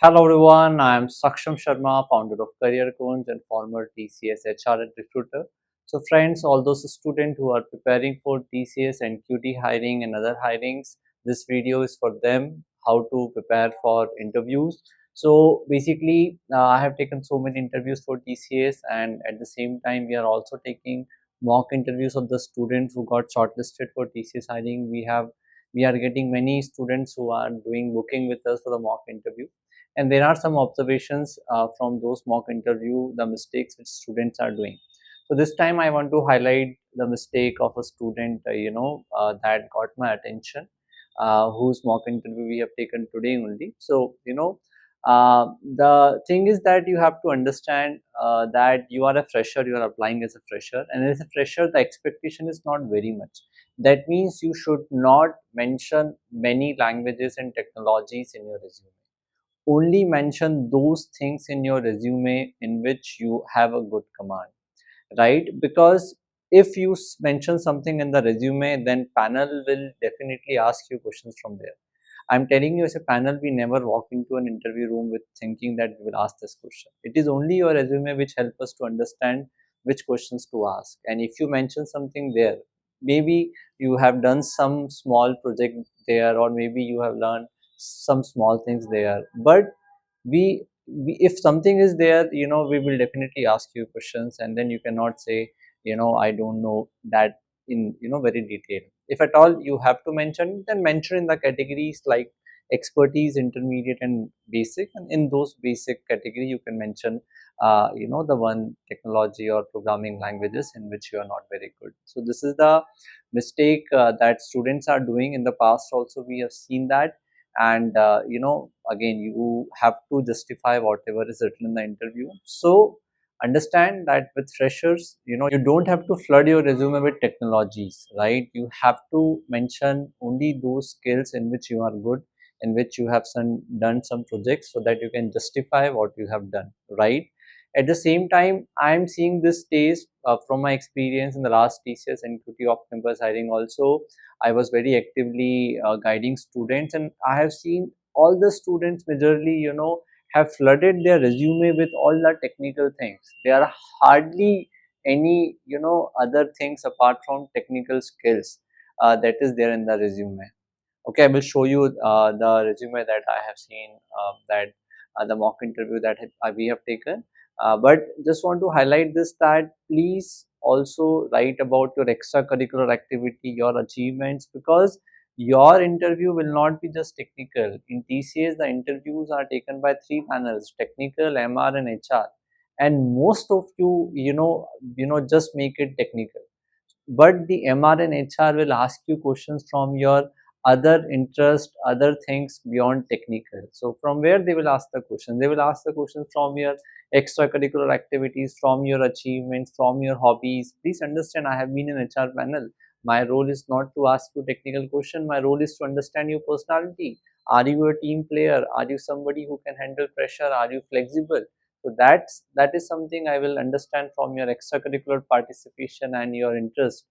Hello everyone, I am Saksham Sharma, founder of Careerkunj and former TCS HR Recruiter. So friends, all those students who are preparing for TCS NQT hiring and other hirings, this video is for them, how to prepare for interviews. So basically, I have taken so many interviews for TCS, and at the same time, we are also taking mock interviews of the students who got shortlisted for TCS hiring. We are getting many students who are doing booking with us for the mock interview, and there are some observations from those mock interview, the mistakes which students are doing. So this time I want to highlight the mistake of a student, that got my attention, whose mock interview we have taken today only. So the thing is that you have to understand that you are a fresher, you are applying as a fresher, and as a fresher the expectation is not very much. That means you should not mention many languages and technologies in your resume. Only mention those things in your resume in which you have a good command, right? Because if you mention something in the resume, then panel will definitely ask you questions from there. I'm telling you, as a panel, we never walk into an interview room with thinking that we will ask this question. It is only your resume which help us to understand which questions to ask. And if you mention something there, maybe you have done some small project there, or maybe you have learned some small things there. But if something is there, we will definitely ask you questions, and then you cannot say, I don't know that in very detail. If at all you have to mention, then mention in the categories like expertise, intermediate, and basic. And in those basic category, you can mention, the one technology or programming languages in which you are not very good. So this is the mistake that students are doing. In the past also we have seen that. And again, you have to justify whatever is written in the interview. So understand that with freshers, you don't have to flood your resume with technologies, right? You have to mention only those skills in which you are good, in which you have done some projects, so that you can justify what you have done, right? At the same time, I am seeing this days, from my experience in the last TCS NQT off campus hiring also. I was very actively guiding students, and I have seen all the students majorly, have flooded their resume with all the technical things. There are hardly any, other things apart from technical skills that is there in the resume. Okay, I will show you the resume that I have seen, that the mock interview that we have taken. But just want to highlight this, that please also write about your extracurricular activity, your achievements, because your interview will not be just technical. In TCS, the interviews are taken by three panels: technical, MR, and HR. And most of you, just make it technical, but the MR and HR will ask you questions from your other interest, other things beyond technical. So from where they will ask the question? They will ask the question from your extracurricular activities, from your achievements, from your hobbies. Please understand, I have been in HR panel. My role is not to ask you technical question. My role is to understand your personality. Are you a team player? Are you somebody who can handle pressure? Are you flexible? So that is something I will understand from your extracurricular participation and your interest,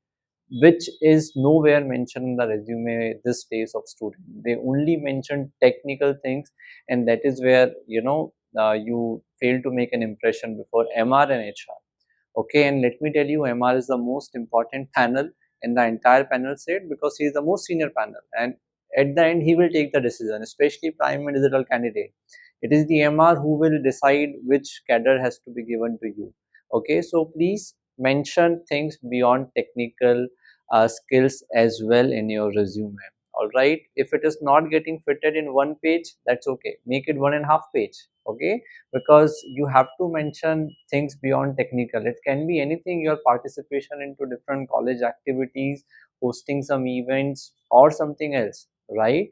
which is nowhere mentioned in the resume this days of student. They only mention technical things, and that is where you fail to make an impression before MR and HR. Okay, and let me tell you, MR is the most important panel in the entire panel set, because he is the most senior panel, and at the end he will take the decision, especially prime and digital candidate. It is the MR who will decide which cadre has to be given to you. Okay, so please mention things beyond technical skills as well in your resume. All right, if it is not getting fitted in one page, that's okay, make it 1.5 page. Okay, because you have to mention things beyond technical. It can be anything, your participation into different college activities, hosting some events, or something else, right?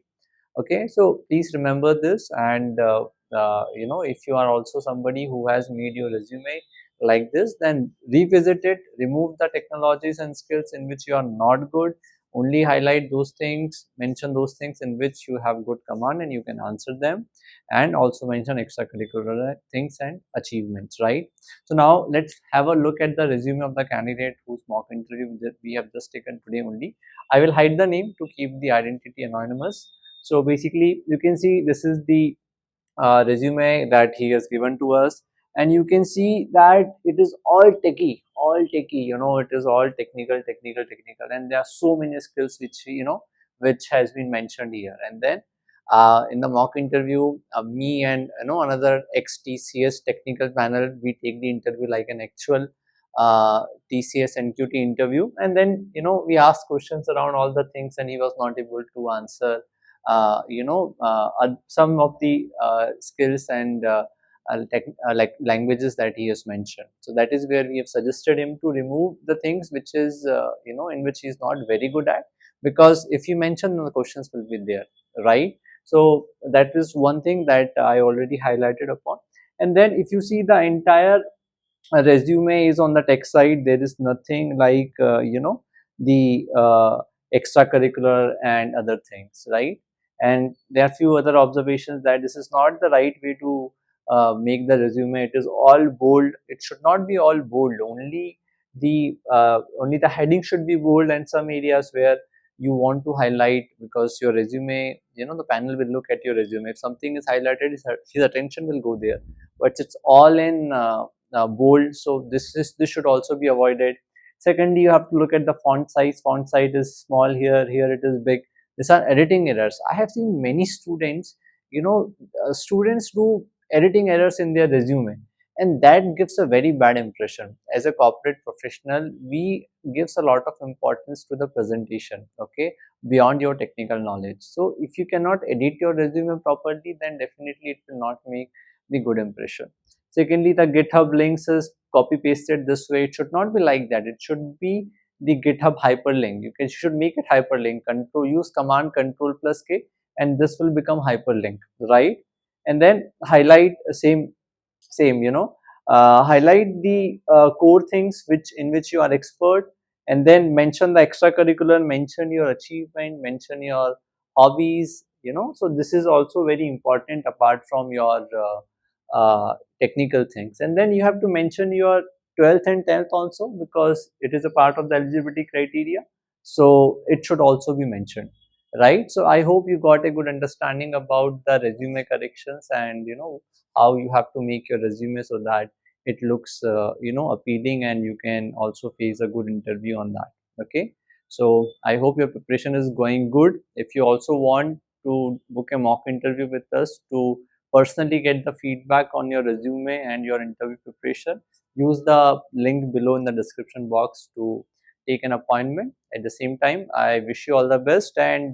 Okay, so please remember this. And if you are also somebody who has made your resume like this, then revisit it, remove the technologies and skills in which you are not good, only highlight those things, mention those things in which you have good command and you can answer them, and also mention extracurricular things and achievements, right? So now let's have a look at the resume of the candidate whose mock interview that we have just taken today only. I will hide the name to keep the identity anonymous. So basically, you can see this is the resume that he has given to us, and you can see that it is all techie, it is all technical, and there are so many skills which which has been mentioned here. And then in the mock interview, me and another ex TCS technical panel, we take the interview like an actual uh, TCS NQT interview, and then we ask questions around all the things, and he was not able to answer some of the skills and like languages that he has mentioned. So that is where we have suggested him to remove the things which is in which he is not very good at, because if you mention, the questions will be there, right? So that is one thing that I already highlighted upon. And then if you see the entire resume is on the tech side, there is nothing like the extracurricular and other things, right? And there are few other observations that this is not the right way to make the resume. It is all bold. It should not be all bold. Only the heading should be bold, and some areas where you want to highlight, because your resume, the panel will look at your resume. If something is highlighted, his attention will go there, but it's all in bold. So this should also be avoided. Secondly, you have to look at the font size. Font size is small here, here it is big. These are editing errors. I have seen many students, students do editing errors in their resume, and that gives a very bad impression. As a corporate professional, we gives a lot of importance to the presentation, okay, beyond your technical knowledge. So if you cannot edit your resume properly, then definitely it will not make the good impression. Secondly, the GitHub links is copy pasted this way. It should not be like that. It should be the GitHub hyperlink. You should make it hyperlink. Use command control plus K, and this will become hyperlink, right? And then highlight same highlight the core things in which you are expert, and then mention the extracurricular, mention your achievement, mention your hobbies. So this is also very important apart from your technical things. And then you have to mention your 12th and 10th also, because it is a part of the eligibility criteria, so it should also be mentioned, right? So I hope you got a good understanding about the resume corrections, and how you have to make your resume so that it looks appealing, and you can also face a good interview on that. Okay, so I hope your preparation is going good. If you also want to book a mock interview with us to personally get the feedback on your resume and your interview preparation, use the link below in the description box to take an appointment. At the same time, I wish you all the best, and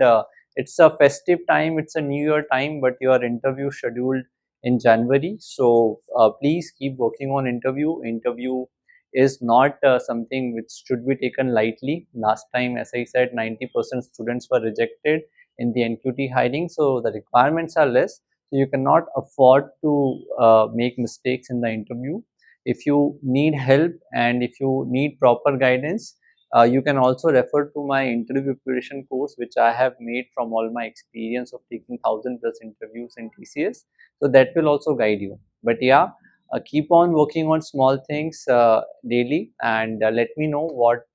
it's a festive time, it's a new year time, but your interview scheduled in January. So please keep working on interview is not something which should be taken lightly. Last time, as I said, 90% students were rejected in the NQT hiring, so the requirements are less, so you cannot afford to make mistakes in the interview. If you need help and if you need proper guidance, you can also refer to my interview preparation course, which I have made from all my experience of taking 1,000+ interviews in TCS. So that will also guide you. But yeah, keep on working on small things daily, and let me know what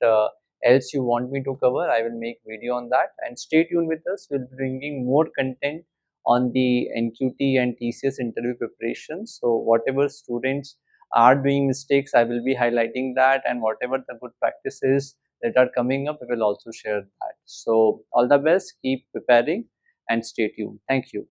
else you want me to cover. I will make video on that, and stay tuned with us. We'll be bringing more content on the NQT and TCS interview preparation. So whatever students are doing mistakes, I will be highlighting that, and whatever the good practices that are coming up, we will also share that. So all the best, keep preparing, and stay tuned. Thank you.